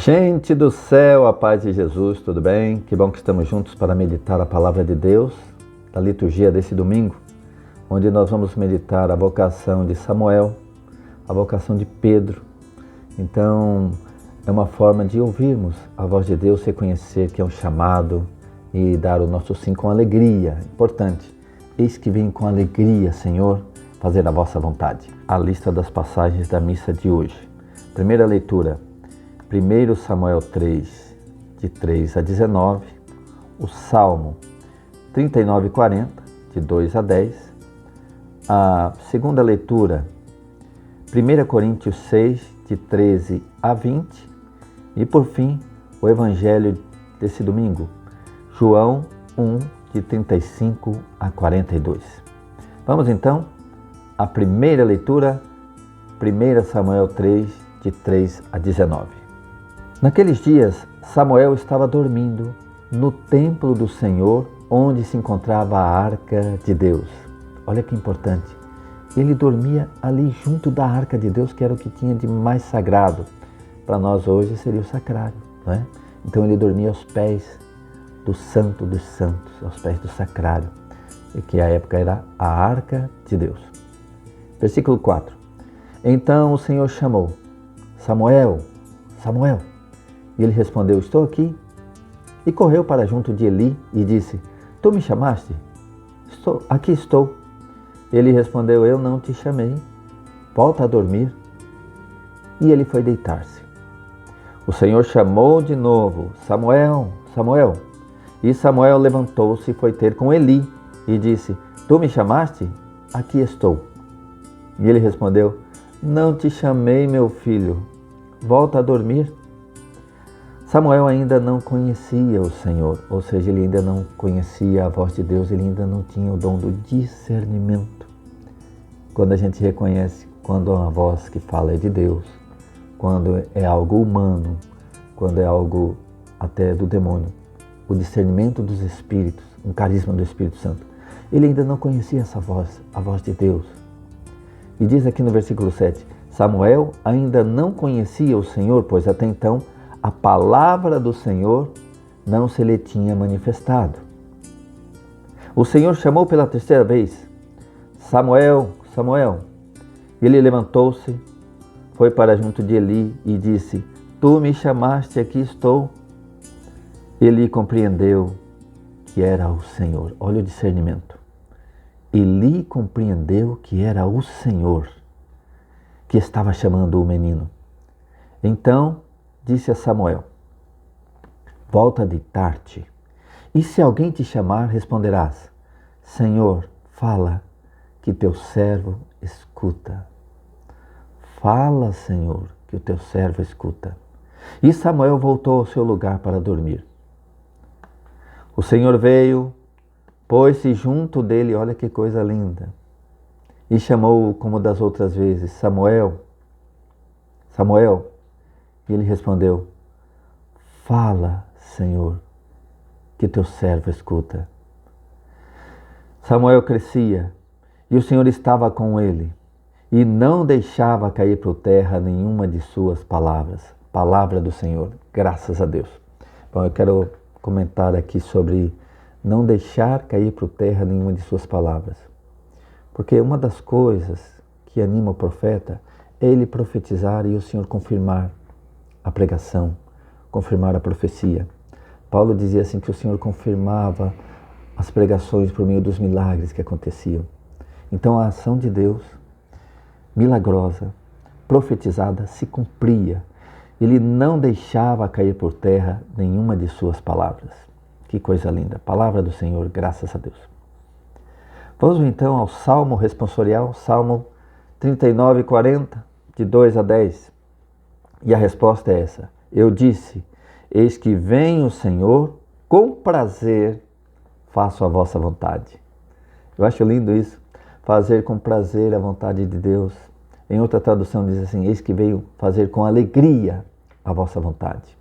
Gente do céu, a paz de Jesus, tudo bem? Que bom que estamos juntos para meditar a palavra de Deus, da liturgia desse domingo, onde nós vamos meditar a vocação de Samuel, a vocação de Pedro. Então, é uma forma de ouvirmos a voz de Deus, reconhecer que é um chamado e dar o nosso sim com alegria. Importante, eis que vem com alegria, Senhor, fazer a vossa vontade. A lista das passagens da missa de hoje. Primeira leitura, 1 Samuel 3, de 3 a 19, o Salmo 39 e 40, de 2 a 10, a segunda leitura, 1 Coríntios 6, de 13 a 20, e por fim, o Evangelho desse domingo, João 1, de 35 a 42. Vamos então à primeira leitura, 1 Samuel 3, de 3 a 19. Naqueles dias, Samuel estava dormindo no templo do Senhor, onde se encontrava a arca de Deus. Olha que importante. Ele dormia ali junto da arca de Deus, que era o que tinha de mais sagrado. Para nós hoje seria o sacrário, não é? Então ele dormia aos pés do Santo dos Santos, aos pés do sacrário, e que à época era a arca de Deus. Versículo 4. Então o Senhor chamou: Samuel, Samuel. E ele respondeu: estou aqui. E correu para junto de Eli e disse: tu me chamaste? Aqui estou. Ele respondeu: eu não te chamei. Volta a dormir. E ele foi deitar-se. O Senhor chamou de novo: Samuel, Samuel. E Samuel levantou-se e foi ter com Eli e disse: tu me chamaste? Aqui estou. E ele respondeu: não te chamei, meu filho. Volta a dormir. Samuel ainda não conhecia o Senhor, ou seja, ele ainda não conhecia a voz de Deus, ele ainda não tinha o dom do discernimento. Quando a gente reconhece quando a voz que fala é de Deus, quando é algo humano, quando é algo até do demônio, o discernimento dos Espíritos, um carisma do Espírito Santo. Ele ainda não conhecia essa voz, a voz de Deus. E diz aqui no versículo 7, Samuel ainda não conhecia o Senhor, pois até então a palavra do Senhor não se lhe tinha manifestado. O Senhor chamou pela terceira vez: Samuel, Samuel. Ele levantou-se, foi para junto de Eli e disse: tu me chamaste, aqui estou. Eli compreendeu que era o Senhor. Olha o discernimento. Eli compreendeu que era o Senhor que estava chamando o menino. Então disse a Samuel: volta a deitar-te, e se alguém te chamar, responderás: Senhor, fala, que teu servo escuta. Fala, Senhor, que o teu servo escuta. E Samuel voltou ao seu lugar para dormir. O Senhor veio, pôs-se junto dele, olha que coisa linda, e chamou-o como das outras vezes: Samuel, Samuel. E ele respondeu: fala, Senhor, que teu servo escuta. Samuel crescia e o Senhor estava com ele e não deixava cair por terra nenhuma de suas palavras. Palavra do Senhor, graças a Deus. Bom, eu quero comentar aqui sobre não deixar cair por terra nenhuma de suas palavras. Porque uma das coisas que anima o profeta é ele profetizar e o Senhor confirmar a pregação, confirmar a profecia. Paulo dizia assim que o Senhor confirmava as pregações por meio dos milagres que aconteciam. Então a ação de Deus, milagrosa, profetizada, se cumpria. Ele não deixava cair por terra nenhuma de suas palavras. Que coisa linda. Palavra do Senhor, graças a Deus. Vamos então ao Salmo responsorial, Salmo 39 e 40, de 2 a 10. E a resposta é essa: eu disse, eis que vem o Senhor, com prazer faço a vossa vontade. Eu acho lindo isso, fazer com prazer a vontade de Deus. Em outra tradução diz assim: eis que veio fazer com alegria a vossa vontade.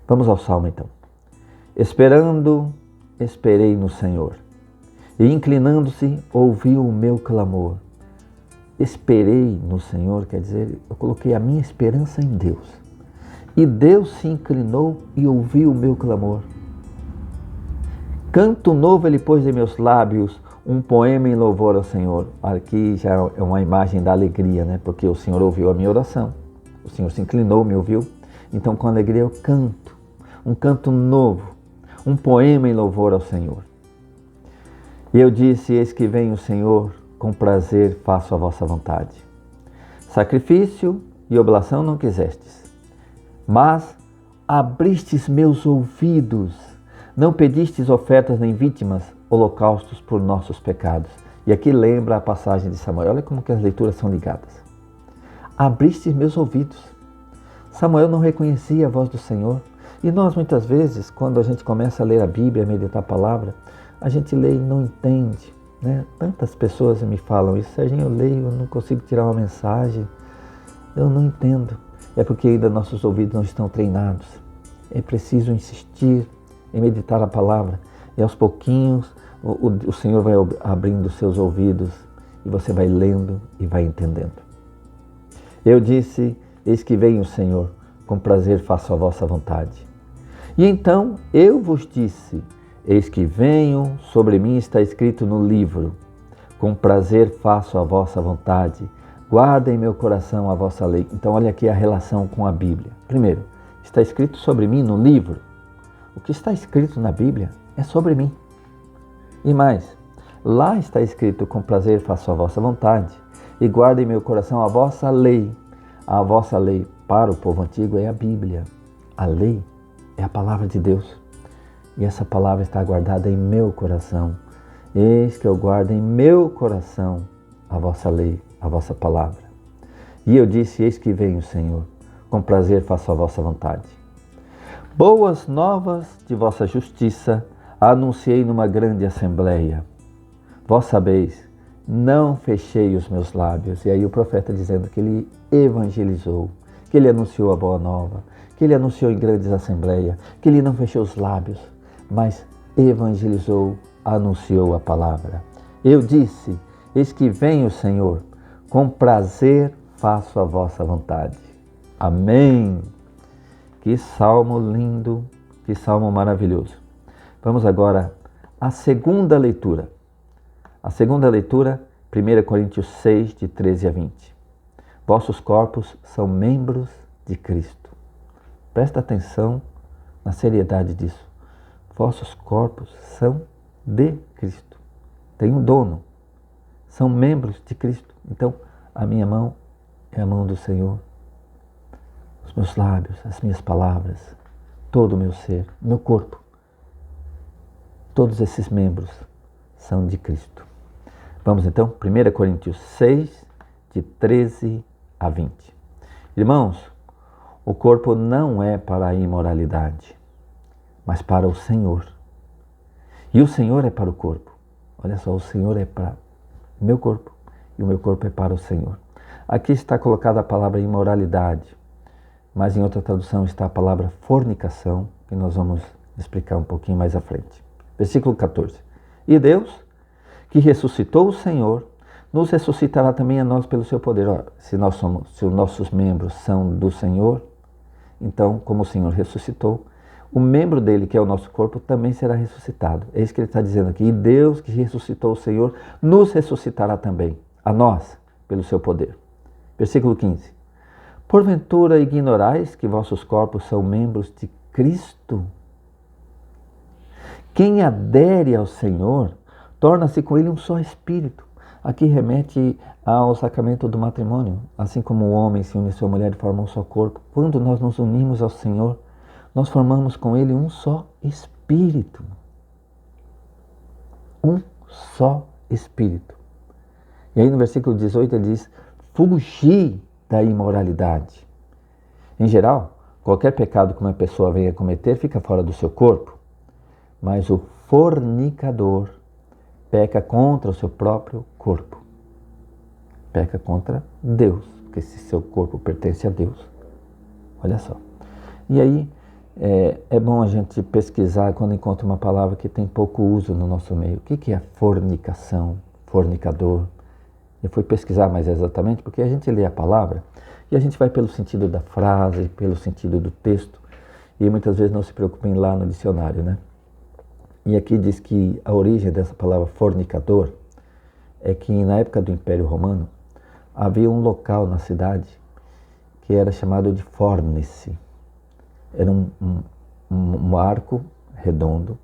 Vamos ao Salmo então. Esperando, esperei no Senhor, e inclinando-se, ouviu o meu clamor. Esperei no Senhor, quer dizer, eu coloquei a minha esperança em Deus. E Deus se inclinou e ouviu o meu clamor. Canto novo ele pôs em meus lábios, um poema em louvor ao Senhor. Aqui já é uma imagem da alegria, né? Porque o Senhor ouviu a minha oração. O Senhor se inclinou, me ouviu. Então com alegria eu canto. Um canto novo. Um poema em louvor ao Senhor. E eu disse, eis que vem o Senhor, com prazer faço a vossa vontade. Sacrifício e oblação não quisestes, mas abristes meus ouvidos. Não pedistes ofertas nem vítimas, holocaustos por nossos pecados. E aqui lembra a passagem de Samuel. Olha como que as leituras são ligadas. Abristes meus ouvidos. Samuel não reconhecia a voz do Senhor. E nós muitas vezes, quando a gente começa a ler a Bíblia, a meditar a palavra, a gente lê e não entende, né? Tantas pessoas me falam isso. Serginho, eu leio, eu não consigo tirar uma mensagem. Eu não entendo. É porque ainda nossos ouvidos não estão treinados. É preciso insistir em meditar a palavra. E aos pouquinhos o Senhor vai abrindo os seus ouvidos e você vai lendo e vai entendendo. Eu disse, eis que vem o Senhor, com prazer faço a vossa vontade. E então eu vos disse, eis que venho, sobre mim está escrito no livro, com prazer faço a vossa vontade, guarda em meu coração a vossa lei. Então olha aqui a relação com a Bíblia. Primeiro, está escrito sobre mim no livro. O que está escrito na Bíblia é sobre mim. E mais, lá está escrito, com prazer faço a vossa vontade, e guarda em meu coração a vossa lei. A vossa lei para o povo antigo é a Bíblia. A lei é a palavra de Deus. E essa palavra está guardada em meu coração. Eis que eu guardo em meu coração a vossa lei, a vossa palavra. E eu disse, eis que vem o Senhor, com prazer faço a vossa vontade. Boas novas de vossa justiça anunciei numa grande assembleia. Vós sabeis, não fechei os meus lábios. E aí o profeta dizendo que ele evangelizou, que ele anunciou a boa nova, que ele anunciou em grandes assembleias, que ele não fechou os lábios, mas evangelizou, anunciou a palavra. Eu disse, eis que vem o Senhor, com prazer faço a vossa vontade. Amém. Que salmo lindo, que salmo maravilhoso. Vamos agora à segunda leitura. A segunda leitura, 1 Coríntios 6, de 13 a 20. Vossos corpos são membros de Cristo. Presta atenção na seriedade disso. Vossos corpos são de Cristo. Tem um dono. São membros de Cristo. Então, a minha mão é a mão do Senhor. Os meus lábios, as minhas palavras, todo o meu ser, meu corpo. Todos esses membros são de Cristo. Vamos então, 1 Coríntios 6, de 13 a 20. Irmãos, o corpo não é para a imoralidade, mas para o Senhor. E o Senhor é para o corpo. Olha só, o Senhor é para o meu corpo e o meu corpo é para o Senhor. Aqui está colocada a palavra imoralidade, mas em outra tradução está a palavra fornicação, que nós vamos explicar um pouquinho mais à frente. Versículo 14. E Deus, que ressuscitou o Senhor, nos ressuscitará também a nós pelo seu poder. Ora, se os nossos membros são do Senhor, então, como o Senhor ressuscitou, o membro dele, que é o nosso corpo, também será ressuscitado. É isso que ele está dizendo aqui. E Deus, que ressuscitou o Senhor, nos ressuscitará também, a nós, pelo seu poder. Versículo 15. Porventura ignorais que vossos corpos são membros de Cristo? Quem adere ao Senhor, torna-se com ele um só espírito. Aqui remete ao sacramento do matrimônio. Assim como o homem se une à sua mulher e forma um só corpo. Quando nós nos unimos ao Senhor, nós formamos com ele um só espírito. Um só espírito. E aí no versículo 18 ele diz, fugi da imoralidade. Em geral, qualquer pecado que uma pessoa venha cometer fica fora do seu corpo. Mas o fornicador peca contra o seu próprio corpo. Peca contra Deus, porque esse seu corpo pertence a Deus. Olha só. E aí, é bom a gente pesquisar quando encontra uma palavra que tem pouco uso no nosso meio. O que é fornicação, fornicador? Eu fui pesquisar mais exatamente, porque a gente lê a palavra E a gente vai pelo sentido da frase, pelo sentido do texto, e muitas vezes não se preocupa em ir lá no dicionário, né? E aqui diz que a origem dessa palavra fornicador é que na época do Império Romano havia um local na cidade que era chamado de Fornice. Era um arco redondo,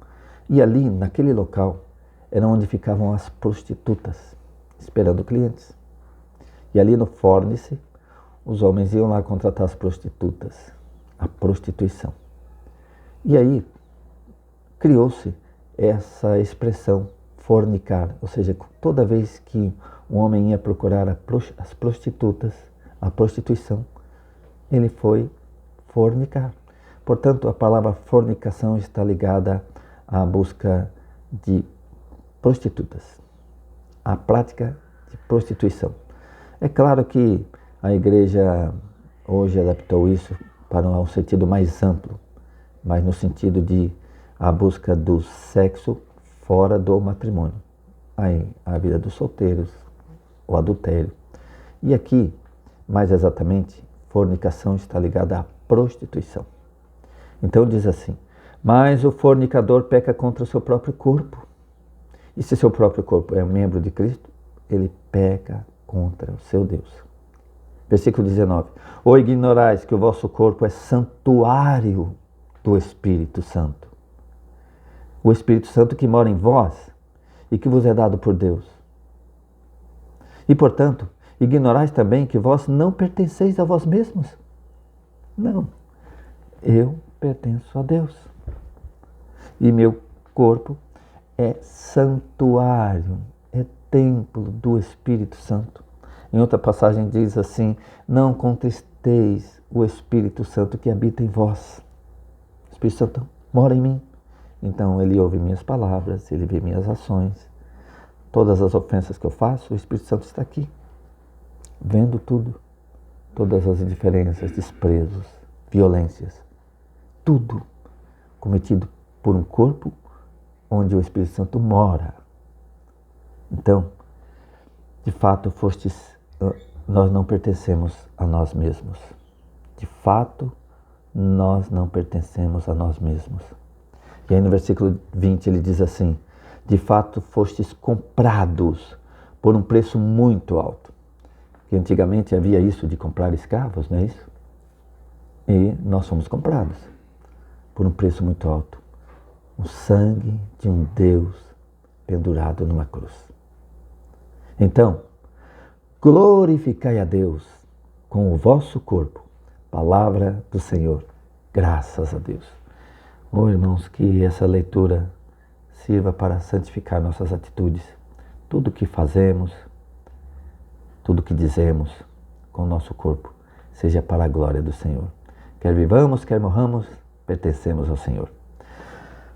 e ali, naquele local, era onde ficavam as prostitutas, esperando clientes. E ali no Fornice, os homens iam lá contratar as prostitutas, a prostituição. E aí, criou-se essa expressão, fornicar, ou seja, toda vez que um homem ia procurar as prostitutas, a prostituição, ele foi fornicar. Portanto, a palavra fornicação está ligada à busca de prostitutas, à prática de prostituição. É claro que a igreja hoje adaptou isso para um sentido mais amplo, mas no sentido de a busca do sexo fora do matrimônio. Aí, a vida dos solteiros, o adultério. E aqui, mais exatamente, fornicação está ligada à prostituição. Então diz assim, mas o fornicador peca contra o seu próprio corpo. E se seu próprio corpo é um membro de Cristo, ele peca contra o seu Deus. Versículo 19. Ou ignorais que o vosso corpo é santuário do Espírito Santo. O Espírito Santo que mora em vós e que vos é dado por Deus. E, portanto, ignorais também que vós não pertenceis a vós mesmos. Não, eu pertenço a Deus. E meu corpo é santuário, é templo do Espírito Santo. Em outra passagem diz assim, não contristeis o Espírito Santo que habita em vós. O Espírito Santo mora em mim. Então ele ouve minhas palavras, ele vê minhas ações. Todas as ofensas que eu faço, o Espírito Santo está aqui, vendo tudo. Todas as indiferenças, desprezos, violências. Tudo cometido por um corpo onde o Espírito Santo mora. Então, de fato, nós não pertencemos a nós mesmos. De fato, nós não pertencemos a nós mesmos. E aí no versículo 20 ele diz assim, de fato fostes comprados por um preço muito alto. Que antigamente havia isso de comprar escravos, não é isso? E nós fomos comprados por um preço muito alto. O sangue de um Deus pendurado numa cruz. Então, glorificai a Deus com o vosso corpo. Palavra do Senhor. Graças a Deus. Oh, irmãos, que essa leitura sirva para santificar nossas atitudes. Tudo que fazemos, tudo que dizemos com o nosso corpo, seja para a glória do Senhor. Quer vivamos, quer morramos, pertencemos ao Senhor.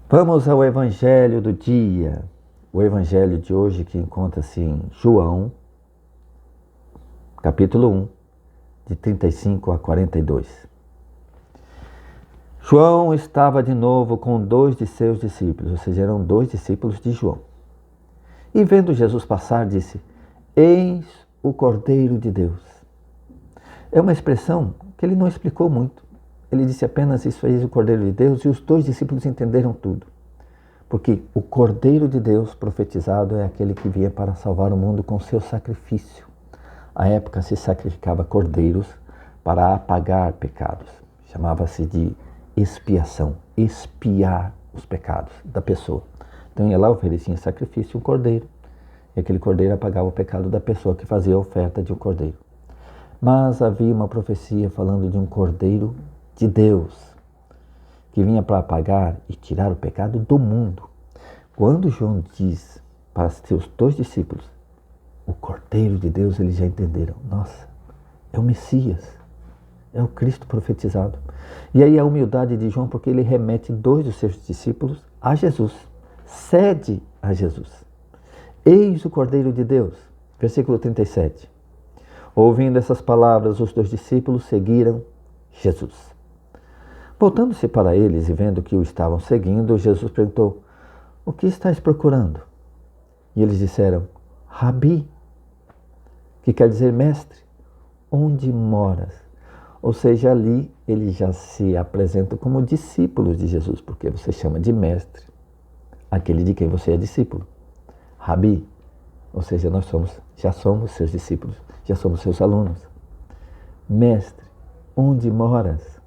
Vamos ao Evangelho do dia. O Evangelho de hoje que encontra-se em João, capítulo 1, de 35 a 42. João estava de novo com 2 de seus discípulos, ou seja, eram 2 discípulos de João. E vendo Jesus passar, disse, eis o Cordeiro de Deus. É uma expressão que ele não explicou muito. Ele disse apenas isso, eis o Cordeiro de Deus, e os 2 discípulos entenderam tudo. Porque o Cordeiro de Deus profetizado é aquele que vinha para salvar o mundo com seu sacrifício. À época se sacrificava cordeiros para apagar pecados. Chamava-se de expiação, expiar os pecados da pessoa. Então ia lá, oferecia em sacrifício um cordeiro, e aquele cordeiro apagava o pecado da pessoa que fazia a oferta de um cordeiro. Mas havia uma profecia falando de um Cordeiro de Deus, que vinha para apagar e tirar o pecado do mundo. Quando João diz para seus 2 discípulos, o Cordeiro de Deus, eles já entenderam, nossa, é o Messias. É o Cristo profetizado. E aí a humildade de João, porque ele remete 2 dos seus discípulos a Jesus. Cede a Jesus. Eis o Cordeiro de Deus. Versículo 37. Ouvindo essas palavras, os 2 discípulos seguiram Jesus. Voltando-se para eles e vendo que o estavam seguindo, Jesus perguntou, o que estáis procurando? E eles disseram, Rabi, que quer dizer mestre. onde moras? Ou seja, ali ele já se apresenta como discípulo de Jesus, porque você chama de mestre aquele de quem você é discípulo. Rabi, ou seja, já somos seus discípulos, já somos seus alunos. Mestre, onde moras?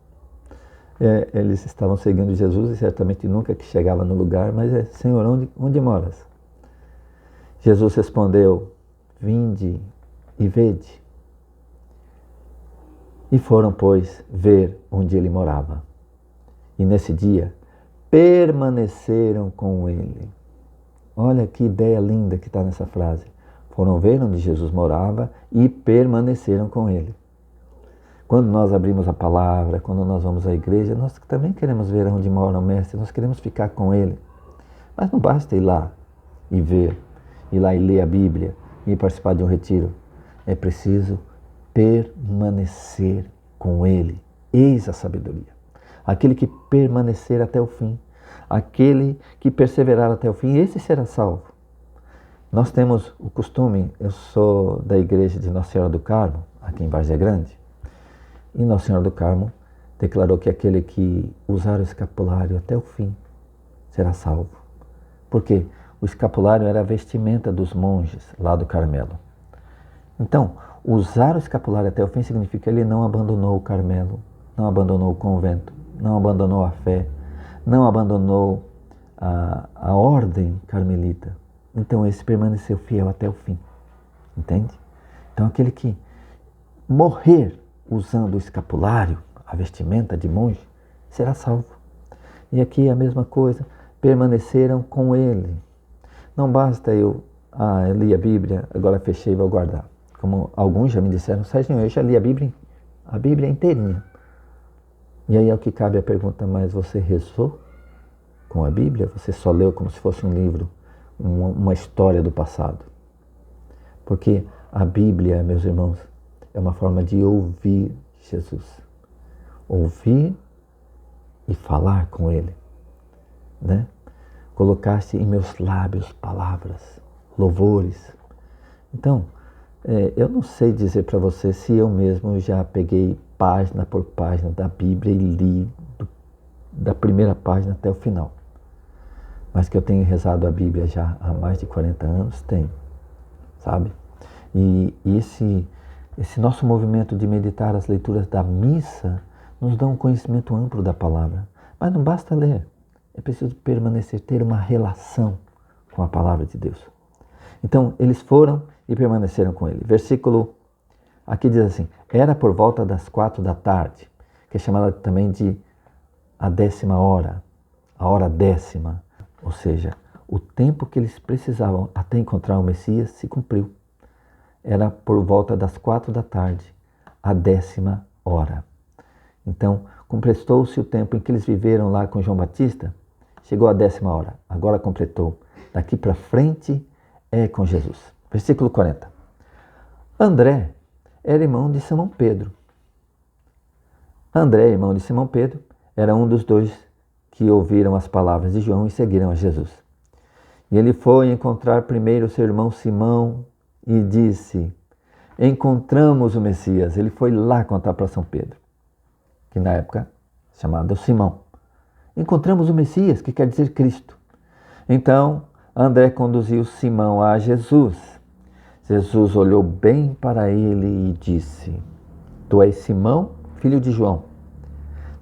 Eles estavam seguindo Jesus e certamente nunca que chegava no lugar, mas Senhor, onde moras? Jesus respondeu, vinde e vede. E foram, pois, ver onde ele morava. E nesse dia, permaneceram com ele. Olha que ideia linda que está nessa frase. Foram ver onde Jesus morava e permaneceram com ele. Quando nós abrimos a palavra, quando nós vamos à igreja, nós também queremos ver onde mora o Mestre, nós queremos ficar com ele. Mas não basta ir lá e ver, ir lá e ler a Bíblia, e participar de um retiro. É preciso permanecer com ele. Eis a sabedoria. Aquele que permanecer até o fim, aquele que perseverar até o fim, esse será salvo. Nós temos o costume, eu sou da igreja de Nossa Senhora do Carmo, aqui em Várzea Grande, e Nossa Senhora do Carmo declarou que aquele que usar o escapulário até o fim será salvo. Por quê? O escapulário era a vestimenta dos monges lá do Carmelo. Então, usar o escapulário até o fim significa que ele não abandonou o Carmelo, não abandonou o convento, não abandonou a fé, não abandonou a ordem carmelita. Então, esse permaneceu fiel até o fim. Entende? Então, aquele que morrer usando o escapulário, a vestimenta de monge, será salvo. E aqui é a mesma coisa, permaneceram com ele. Não basta eu li a Bíblia, agora fechei e vou guardar. Como alguns já me disseram, Sérgio, eu já li a Bíblia inteirinha. E aí é o que cabe a pergunta, mas você rezou com a Bíblia? Você só leu como se fosse um livro, uma história do passado? Porque a Bíblia, meus irmãos, é uma forma de ouvir Jesus. Ouvir e falar com Ele. Né? Colocaste em meus lábios palavras, louvores. Então, eu não sei dizer para você se eu mesmo já peguei página por página da Bíblia e li da primeira página até o final. Mas que eu tenho rezado a Bíblia já há mais de 40 anos, tenho. Sabe? E esse nosso movimento de meditar as leituras da missa nos dá um conhecimento amplo da palavra. Mas não basta ler. É preciso permanecer, ter uma relação com a palavra de Deus. Então, eles foram e permaneceram com ele. Versículo, aqui diz assim, era por volta das 4 da tarde, que é chamada também de a 10ª hora, a hora 10ª. Ou seja, o tempo que eles precisavam até encontrar o Messias se cumpriu. Era por volta das 4 da tarde, a 10ª hora. Então, completou-se o tempo em que eles viveram lá com João Batista, chegou a 10ª hora, agora completou. Daqui para frente é com Jesus. Versículo 40. André era irmão de Simão Pedro. André, irmão de Simão Pedro, era um dos dois que ouviram as palavras de João e seguiram a Jesus. E ele foi encontrar primeiro seu irmão Simão e disse, encontramos o Messias. Ele foi lá contar para São Pedro, que na época chamado Simão. Encontramos o Messias, que quer dizer Cristo. Então, André conduziu Simão a Jesus. Jesus olhou bem para ele e disse, tu és Simão, filho de João.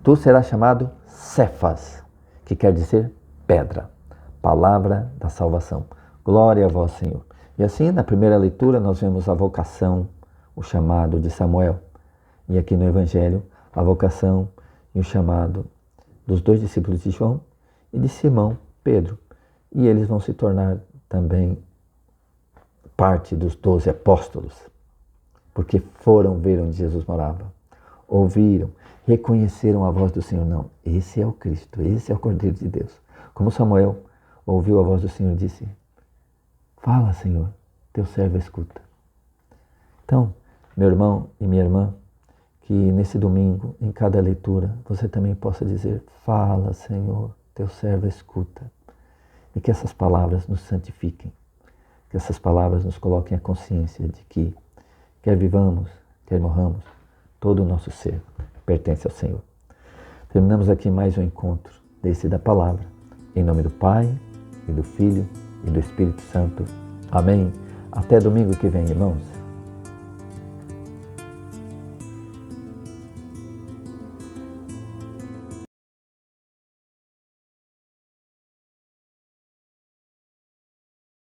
Tu serás chamado Cefas, que quer dizer pedra. Palavra da salvação. Glória a vós, Senhor. E assim, na primeira leitura, nós vemos a vocação, o chamado de Samuel. E aqui no Evangelho, a vocação e o chamado dos 2 discípulos de João e de Simão, Pedro. E eles vão se tornar também parte dos 12 apóstolos, porque foram ver onde Jesus morava, ouviram, reconheceram a voz do Senhor. Não, esse é o Cristo, esse é o Cordeiro de Deus. Como Samuel ouviu a voz do Senhor e disse, fala, Senhor, teu servo escuta. Então, meu irmão e minha irmã, que nesse domingo, em cada leitura, você também possa dizer, fala, Senhor, teu servo escuta. E que essas palavras nos santifiquem, que essas palavras nos coloquem a consciência de que, quer vivamos, quer morramos, todo o nosso ser pertence ao Senhor. Terminamos aqui mais um encontro desse da palavra. Em nome do Pai, e do Filho, e do Espírito Santo. Amém. Até domingo que vem, irmãos.